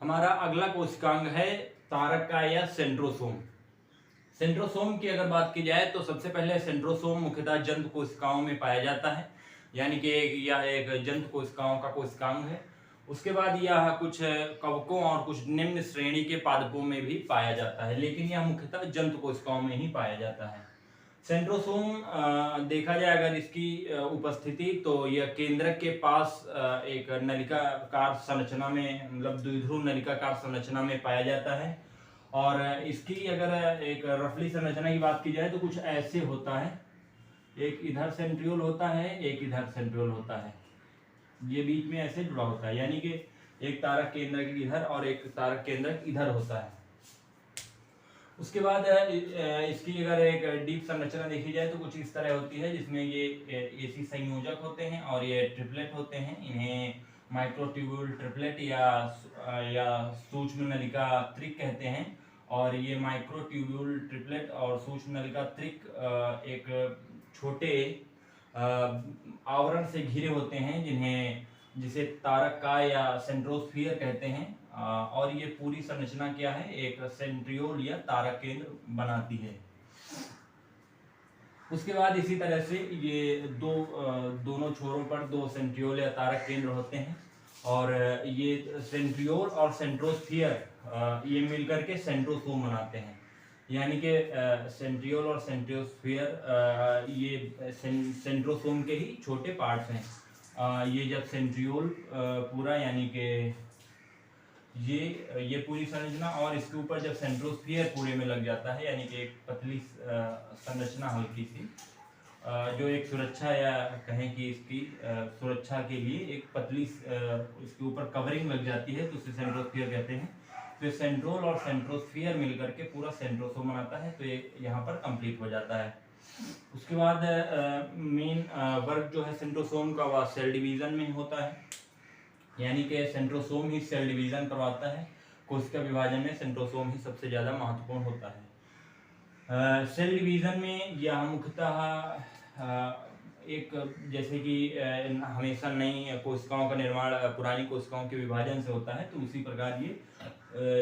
हमारा अगला कोशिकांग है तारकाय या सेंट्रोसोम। सेंट्रोसोम की अगर बात की जाए तो सबसे पहले सेंट्रोसोम मुख्यतः जंतु कोशिकाओं में पाया जाता है, यानी कि यह एक जंतु कोशिकाओं का कोशिकांग है। उसके बाद यह कुछ कवकों और कुछ निम्न श्रेणी के पादपों में भी पाया जाता है, लेकिन यह मुख्यतः जंतु कोशिकाओं में ही पाया जाता है। सेंट्रोसोम देखा जाए अगर इसकी उपस्थिति तो यह केंद्रक के पास एक नलिकाकार संरचना में, मतलब द्विध्रुव नलिकाकार संरचना में पाया जाता है। और इसकी अगर एक रफली संरचना की बात की जाए तो कुछ ऐसे होता है, एक इधर सेंट्रियोल होता है, एक इधर सेंट्रियोल होता है, ये बीच में ऐसे जुड़ा होता है, यानी कि एक तारक केंद्रक इधर और एक तारक केंद्रक इधर होता है। उसके बाद इसकी अगर एक डीप संरचना देखी जाए तो कुछ इस तरह होती है, जिसमें ये एसी संयोजक होते हैं और ये ट्रिपलेट होते हैं। इन्हें माइक्रोट्यूब्यूल ट्रिपलेट या सूक्ष्म नलिका त्रिक कहते हैं। और ये माइक्रोट्यूब्यूल ट्रिपलेट और सूक्ष्म नलिका त्रिक एक छोटे आवरण से घिरे होते हैं, जिसे तारकाय या सेंट्रोस्फियर कहते हैं। और ये पूरी संरचना क्या है, एक सेंट्रियोल या तारक केंद्र बनाती है। उसके बाद इसी तरह से ये दोनों छोरों पर दो सेंट्रियोल या तारक केंद्र होते हैं, और ये सेंट्रियोल और सेंट्रोस्फियर ये मिलकर के सेंट्रोसोम बनाते हैं। यानी कि सेंट्रियोल और सेंट्रोस्फियर ये सेंट्रोसोम के ही छोटे पार्ट्स हैं। ये जब सेंट्रियोल पूरा, यानी कि ये पूरी संरचना, और इसके ऊपर जब सेंट्रोस्फियर पूरे में लग जाता है, यानी कि एक पतली संरचना हल्की सी, जो एक सुरक्षा या कहें कि इसकी सुरक्षा के लिए एक पतली इसके ऊपर कवरिंग लग जाती है, तो उसे सेंट्रोस्फियर कहते हैं। तो सेंट्रोल और सेंट्रोस्फियर मिलकर के पूरा सेंट्रोसोम बनाता है, तो ये यहाँ पर कंप्लीट हो जाता है। उसके बाद मेन वर्क जो है सेंट्रोसोम का, वह सेल डिवीजन में होता है, यानी कि सेंट्रोसोम ही सेल डिवीजन करवाता है। कोशिका विभाजन में सेंट्रोसोम ही सबसे ज़्यादा महत्वपूर्ण होता है। सेल डिवीजन में यह मुख्यतः एक, जैसे कि हमेशा नई कोशिकाओं का निर्माण पुरानी कोशिकाओं के विभाजन से होता है, तो उसी प्रकार ये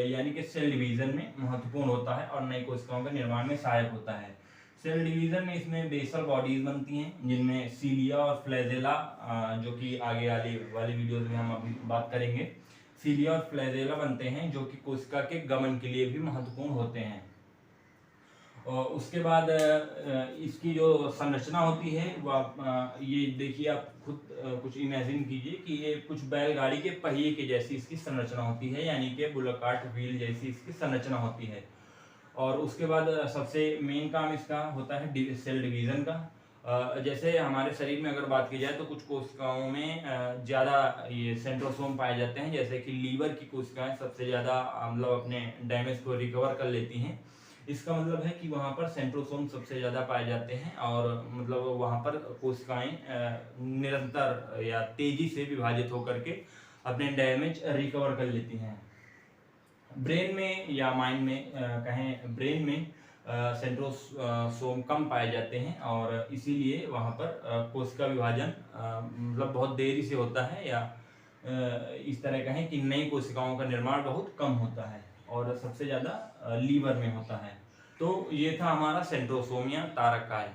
यानी कि सेल डिवीजन में महत्वपूर्ण होता है और नई कोशिकाओं के निर्माण में सहायक होता है। सेल डिवीजन में इसमें बेसल बॉडीज बनती हैं, जिनमें सीलिया और फ्लैजेला, जो कि आगे वाली वीडियोज में हम अभी बात करेंगे, सीलिया और फ्लैजेला बनते हैं, जो कि कोशिका के गमन के लिए भी महत्वपूर्ण होते हैं। और उसके बाद इसकी जो संरचना होती है वह ये देखिए, आप खुद कुछ इमेजिन कीजिए कि ये कुछ बैलगाड़ी के पहिए के जैसी इसकी संरचना होती है, यानी कि बुलकार्ट व्हील जैसी इसकी संरचना होती है। और उसके बाद सबसे मेन काम इसका होता है सेल डिवीजन का। जैसे हमारे शरीर में अगर बात की जाए तो कुछ कोशिकाओं में ज़्यादा ये सेंट्रोसोम पाए जाते हैं, जैसे कि लीवर की कोशिकाएं सबसे ज़्यादा मतलब अपने डैमेज को रिकवर कर लेती हैं। इसका मतलब है कि वहाँ पर सेंट्रोसोम सबसे ज़्यादा पाए जाते हैं, और मतलब वहाँ पर कोशिकाएं निरंतर या तेजी से विभाजित होकर के अपने डैमेज रिकवर कर लेती हैं। ब्रेन में या माइंड में कहें, ब्रेन में सेंट्रोसोम कम पाए जाते हैं, और इसीलिए वहाँ पर कोशिका विभाजन मतलब बहुत देरी से होता है, या इस तरह कहें कि नई कोशिकाओं का निर्माण बहुत कम होता है, और सबसे ज़्यादा लीवर में होता है। तो ये था हमारा सेंट्रोसोम या तारकाय।